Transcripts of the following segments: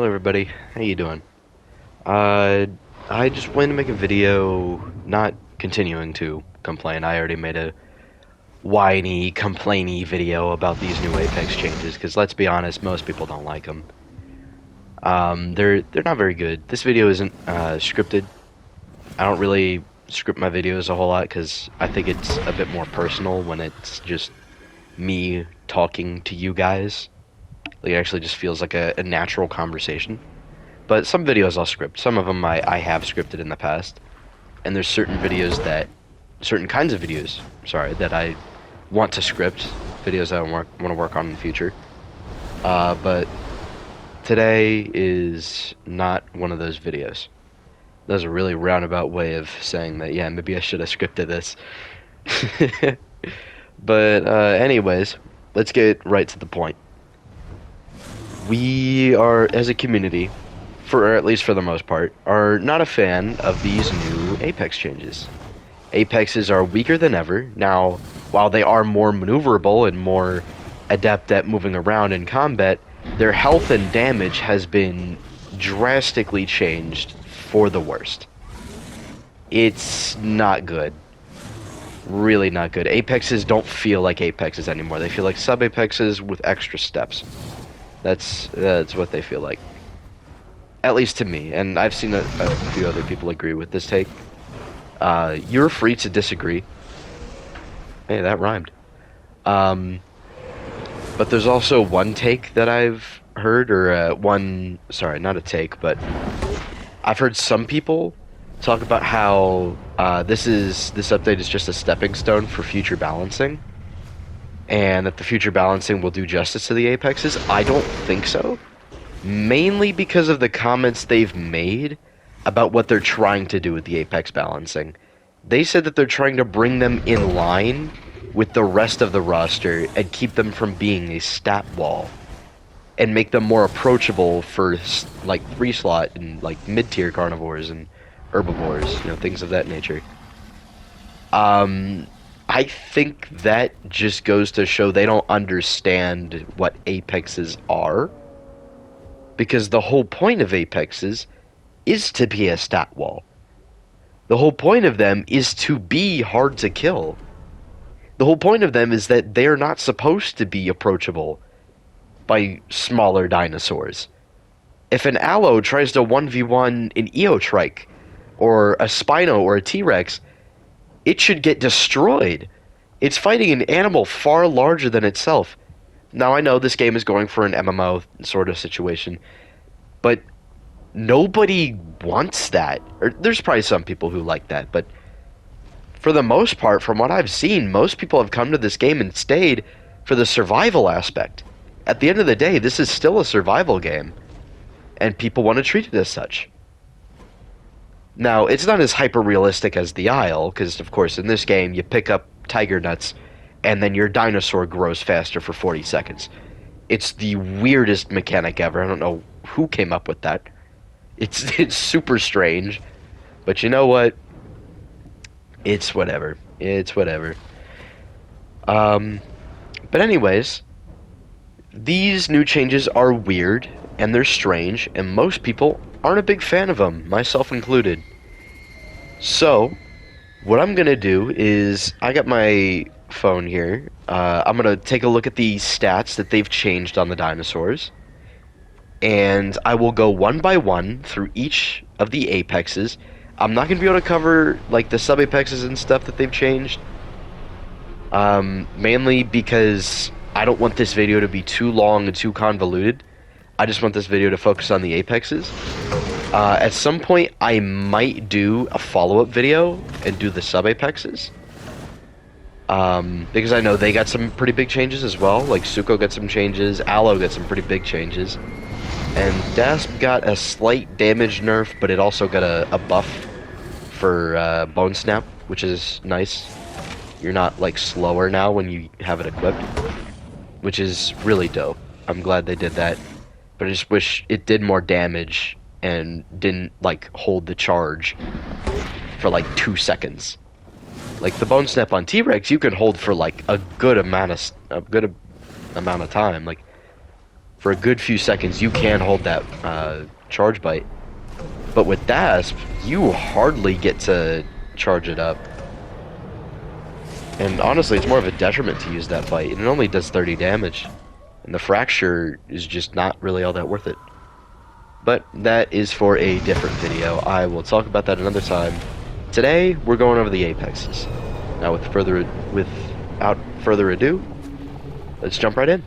Hello everybody, how you doing? Uh, I just wanted to make a video, not continuing to complain. I already made a whiny, complainy video about these new Apex changes, because let's be honest, most people don't like them. They're not very good. This video isn't scripted. I don't really script my videos a whole lot, because I think it's a bit more personal when it's just me talking to you guys. Like, it actually just feels like a natural conversation. But some videos I'll script. Some of them I have scripted in the past. And there's certain kinds of videos, sorry, that I want to script. Videos I want to work on in the future. But today is not one of those videos. That was a really roundabout way of saying that, yeah, maybe I should have scripted this. But anyways, let's get right to the point. We are, as a community, or at least for the most part, are not a fan of these new Apex changes. Apexes are weaker than ever. Now, while they are more maneuverable and more adept at moving around in combat, their health and damage has been drastically changed for the worst. It's not good. Really not good. Apexes don't feel like Apexes anymore. They feel like sub-Apexes with extra steps. That's what they feel like. At least to me, and I've seen a few other people agree with this take. You're free to disagree. Hey, that rhymed. But there's also one take that I've heard, or sorry, not a take, but I've heard some people talk about how this update is just a stepping stone for future balancing, and that the future balancing will do justice to the Apexes. I don't think so. Mainly because of the comments they've made about what they're trying to do with the Apex balancing. They said that they're trying to bring them in line with the rest of the roster and keep them from being a stat wall, and make them more approachable for like 3-slot and like mid-tier carnivores and herbivores, things of that nature. I think that just goes to show they don't understand what Apexes are. Because the whole point of Apexes is to be a stat wall. The whole point of them is to be hard to kill. The whole point of them is that they're not supposed to be approachable by smaller dinosaurs. If an Allo tries to 1v1 an Eotrike, or a Spino, or a T-Rex, it should get destroyed. It's fighting an animal far larger than itself. Now, I know this game is going for an MMO sort of situation, but nobody wants that. Or there's probably some people who like that, but for the most part, from what I've seen, most people have come to this game and stayed for the survival aspect. At the end of the day, this is still a survival game, and people want to treat it as such. Now, it's not as hyper-realistic as the Isle, because, of course, in this game, you pick up tiger nuts, and then your dinosaur grows faster for 40 seconds. It's the weirdest mechanic ever. I don't know who came up with that. It's super strange. But you know what? It's whatever. It's whatever. But anyways, these new changes are weird, and they're strange, and most people aren't a big fan of them, myself included. So, what I'm gonna do is, I got my phone here. I'm gonna take a look at the stats that they've changed on the dinosaurs, and I will go one by one through each of the Apexes. I'm not gonna be able to cover like the sub-Apexes and stuff that they've changed, mainly because I don't want this video to be too long and too convoluted. I just want this video to focus on the Apexes. At some point, I might do a follow-up video and do the sub-Apexes. Because I know they got some pretty big changes as well. Like, Suko got some changes, Allo got some pretty big changes. And Dasp got a slight damage nerf, but it also got a buff for Bone Snap, which is nice. You're not, like, slower now when you have it equipped, which is really dope. I'm glad they did that. But I just wish it did more damage and didn't, like, hold the charge for, like, 2 seconds. Like, the Bone Snap on T-Rex, you can hold for, like, a good amount of time. Like, For a good few seconds, you can hold that charge bite. But with Dasp, you hardly get to charge it up. And honestly, it's more of a detriment to use that bite. And it only does 30 damage. And the Fracture is just not really all that worth it. But that is for a different video. I will talk about that another time. Today, we're going over the Apexes. Now, without further ado, let's jump right in.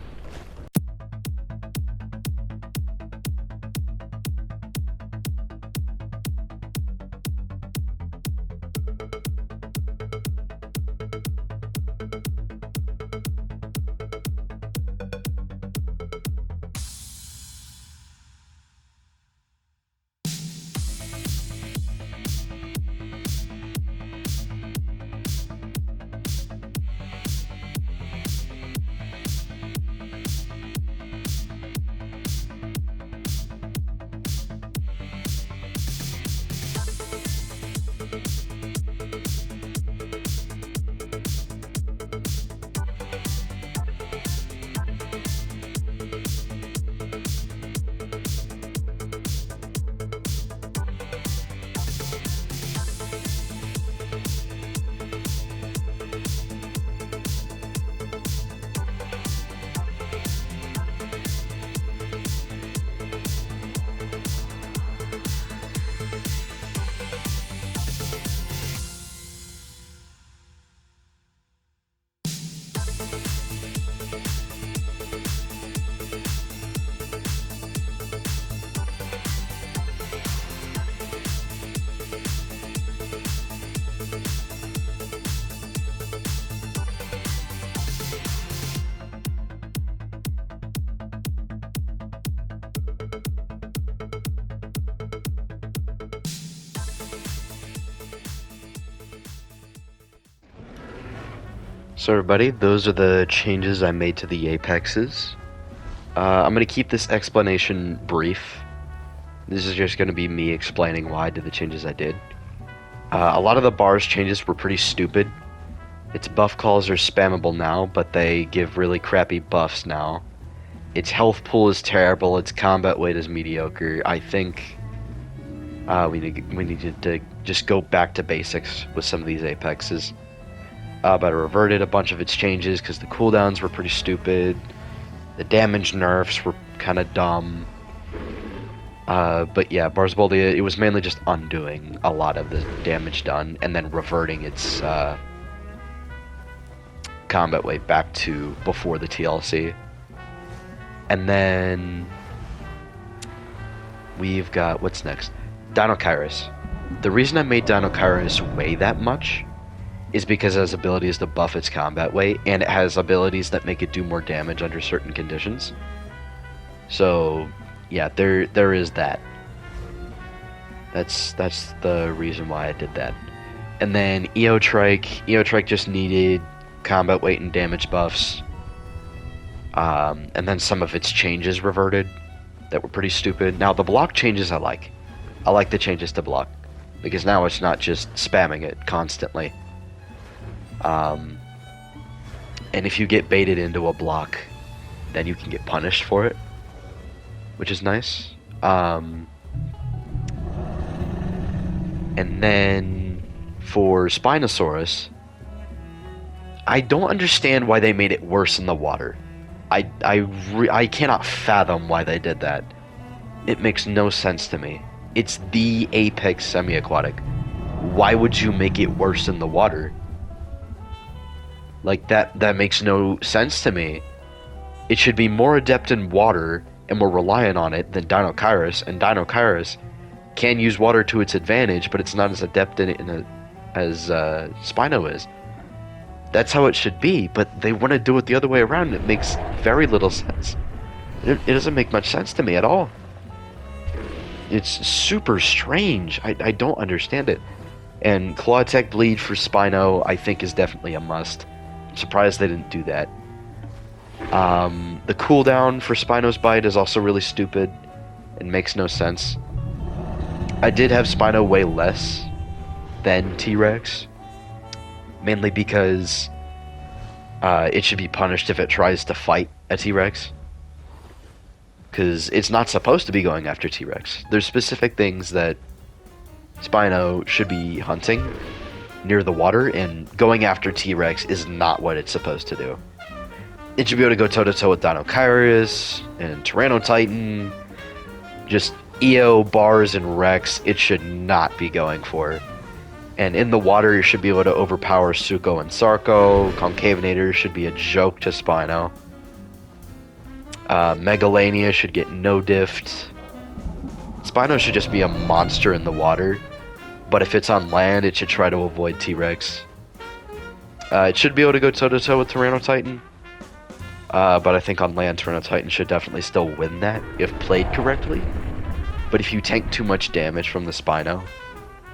So everybody, those are the changes I made to the Apexes. I'm going to keep this explanation brief. This is just going to be me explaining why I did the changes I did. A lot of the bars changes were pretty stupid. Its buff calls are spammable now, but they give really crappy buffs now. Its health pool is terrible, its combat weight is mediocre. I think we need to just go back to basics with some of these Apexes. But I reverted a bunch of its changes because the cooldowns were pretty stupid. The damage nerfs were kind of dumb. But yeah, Barzboldia, it was mainly just undoing a lot of the damage done and then reverting its combat weight back to before the TLC. And then we've got, what's next? Dino Kairos. The reason I made Dino Kairos weigh that much is because it has abilities to buff its combat weight, and it has abilities that make it do more damage under certain conditions. So, yeah, there is that. That's the reason why I did that. And then Eotrike just needed combat weight and damage buffs. And then some of its changes reverted that were pretty stupid. Now, the block changes I like. I like the changes to block, because now it's not just spamming it constantly. And if you get baited into a block, then you can get punished for it, which is nice. And then for Spinosaurus, I don't understand why they made it worse in the water. I cannot fathom why they did that. It makes no sense to me. It's the apex semi-aquatic. Why would you make it worse in the water? Like, that makes no sense to me. It should be more adept in water and more reliant on it than Dino Kairos, and Dino Kairos can use water to its advantage, but it's not as adept in it as Spino is. That's how it should be, but they want to do it the other way around. It makes very little sense. It doesn't make much sense to me at all. It's super strange. I don't understand it. And Claw Attack Bleed for Spino, I think, is definitely a must. I'm surprised they didn't do that. The cooldown for Spino's Bite is also really stupid. It makes no sense. I did have Spino weigh less than T-Rex, mainly because it should be punished if it tries to fight a T-Rex. because it's not supposed to be going after T-Rex. There's specific things that Spino should be hunting near the water, and going after T-Rex is not what it's supposed to do. It should be able to go toe-to-toe with Dinochirus and Tyrannotitan, just EO, Bars, and Rex, it should not be going for. And in the water, you should be able to overpower Suko and Sarko. Concavenator should be a joke to Spino. Megalania should get no diffed. Spino should just be a monster in the water, but if it's on land, it should try to avoid T-Rex. It should be able to go toe-to-toe with Tyrannotitan, but I think on land, Tyrannotitan should definitely still win that if played correctly. But if you tank too much damage from the Spino,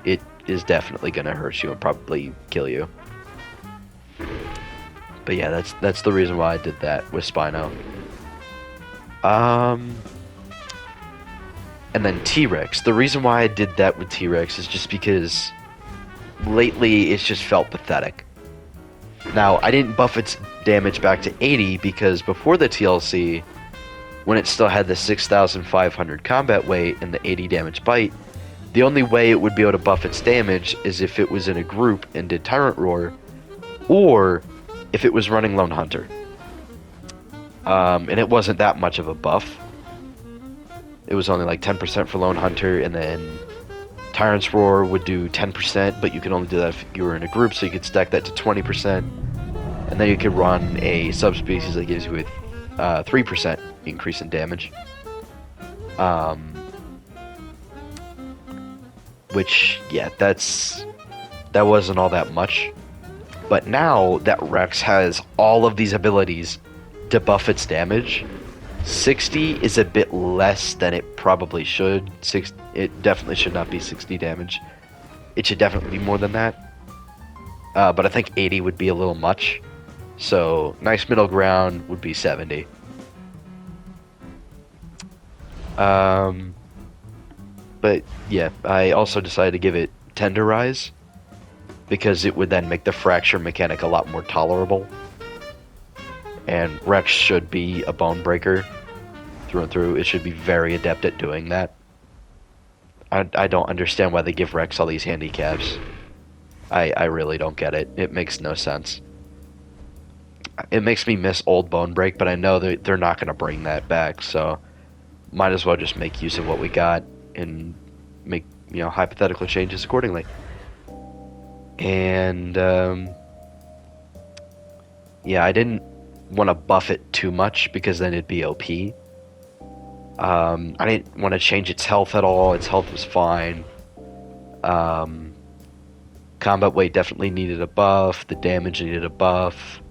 it is definitely going to hurt you and probably kill you. But yeah, that's the reason why I did that with Spino. And then T-Rex. The reason why I did that with T-Rex is just because lately it's just felt pathetic. Now, I didn't buff its damage back to 80 because before the TLC, when it still had the 6,500 combat weight and the 80 damage bite, the only way it would be able to buff its damage is if it was in a group and did Tyrant Roar, or if it was running Lone Hunter. And it wasn't that much of a buff. It was only like 10% for Lone Hunter, and then Tyrant's Roar would do 10%, but you could only do that if you were in a group, so you could stack that to 20%. And then you could run a subspecies that gives you a 3% increase in damage. Which, yeah, that wasn't all that much. But now that Rex has all of these abilities to buff its damage, 60 is a bit less than it probably should. It definitely should not be 60 damage. It should definitely be more than that. But I think 80 would be a little much. So, nice middle ground would be 70. But yeah, I also decided to give it Tenderize, because it would then make the fracture mechanic a lot more tolerable. And Rex should be a bone breaker through and through. It should be very adept at doing that. I don't understand why they give Rex all these handicaps. I really don't get it. It makes no sense. It makes me miss old Bone Break, but I know that they're not going to bring that back, so might as well just make use of what we got and make, hypothetical changes accordingly. And, yeah, I didn't want to buff it too much because then it'd be OP. I didn't want to change its health at all. Its health was fine. Combat weight definitely needed a buff. The damage needed a buff.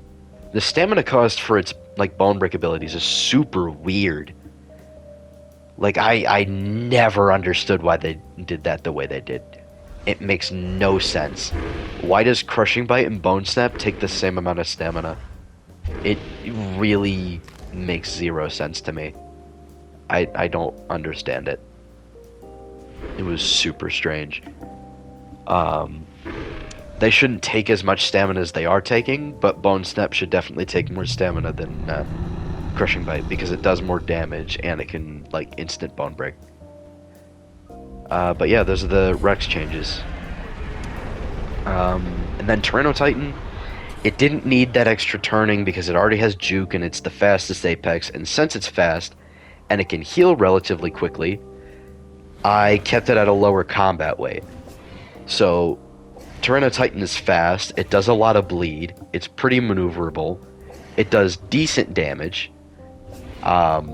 The stamina cost for its, bone break abilities is super weird. I never understood why they did that the way they did. It makes no sense. Why does Crushing Bite and Bone Snap take the same amount of stamina? It really makes zero sense to me. I don't understand it. It was super strange. They shouldn't take as much stamina as they are taking, but Bone Snap should definitely take more stamina than Crushing Bite, because it does more damage and it can, instant Bone Break. But yeah, those are the Rex changes. And then Tyrannotitan, it didn't need that extra turning because it already has Juke and it's the fastest Apex, and since it's fast and it can heal relatively quickly, I kept it at a lower combat weight. So Tyrannotitan is fast, it does a lot of bleed, it's pretty maneuverable, it does decent damage, but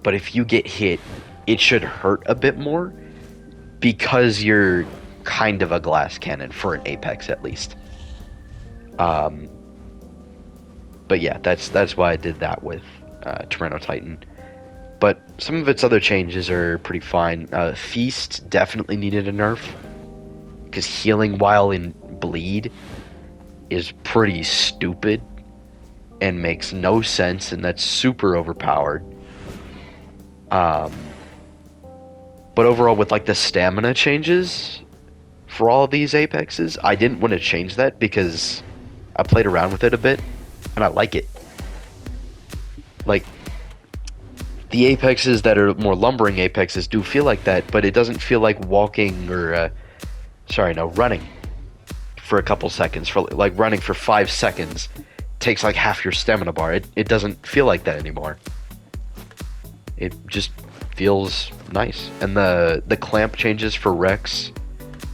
if you get hit, it should hurt a bit more because you're kind of a glass cannon for an Apex at least. But yeah, that's why I did that with Tyrannotitan. But some of its other changes are pretty fine. Feast definitely needed a nerf, because healing while in bleed is pretty stupid and makes no sense, and that's super overpowered. But overall, with the stamina changes for all of these Apexes, I didn't want to change that because I played around with it a bit and I like it. the apexes that are more lumbering apexes do feel like that, but it doesn't feel like walking or, running for a couple seconds. For like running for 5 seconds takes like half your stamina bar. It doesn't feel like that anymore. It just feels nice. And the clamp changes for Rex,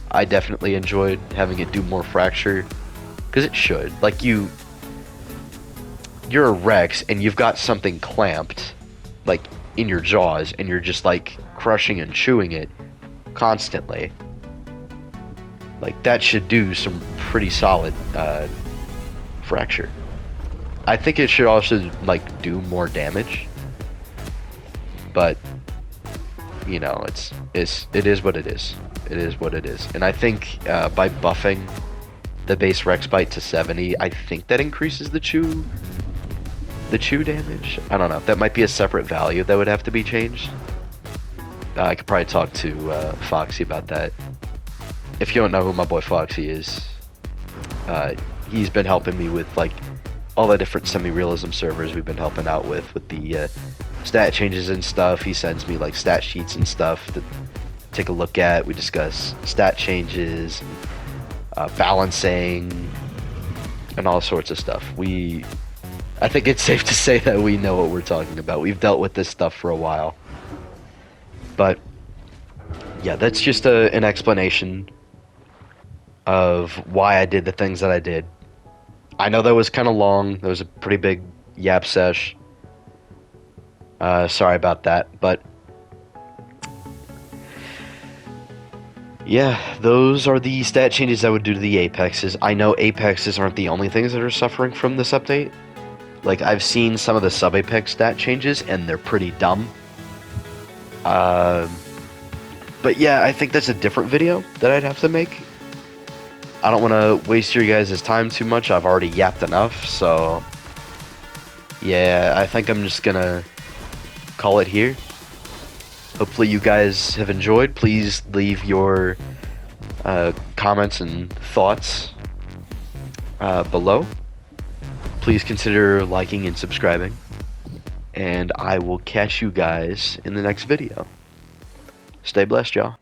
I definitely enjoyed having it do more fracture, because it should. Like you're a Rex and you've got something clamped, like in your jaws, and you're just like crushing and chewing it constantly. Like that should do some pretty solid fracture. I think it should also like do more damage, but you know, it is what it is. It is what it is. And I think by buffing the base Rex bite to 70, I think that increases the chew damage. I don't know. That might be a separate value that would have to be changed. I could probably talk to Foxy about that. If you don't know who my boy Foxy is, he's been helping me with like all the different semi-realism servers we've been helping out with the stat changes and stuff. He sends me like stat sheets and stuff to take a look at. We discuss stat changes, balancing, and all sorts of stuff. I think it's safe to say that we know what we're talking about. We've dealt with this stuff for a while. But yeah, that's just an explanation of why I did the things that I did. I know that was kind of long. That was a pretty big yap sesh. Sorry about that, but yeah, those are the stat changes I would do to the apexes. I know apexes aren't the only things that are suffering from this update. Like, I've seen some of the sub-apex stat changes, and they're pretty dumb. But yeah, I think that's a different video that I'd have to make. I don't want to waste your guys' time too much. I've already yapped enough, so yeah, I think I'm just gonna call it here. Hopefully you guys have enjoyed. Please leave your comments and thoughts below. Please consider liking and subscribing, and I will catch you guys in the next video. Stay blessed, y'all.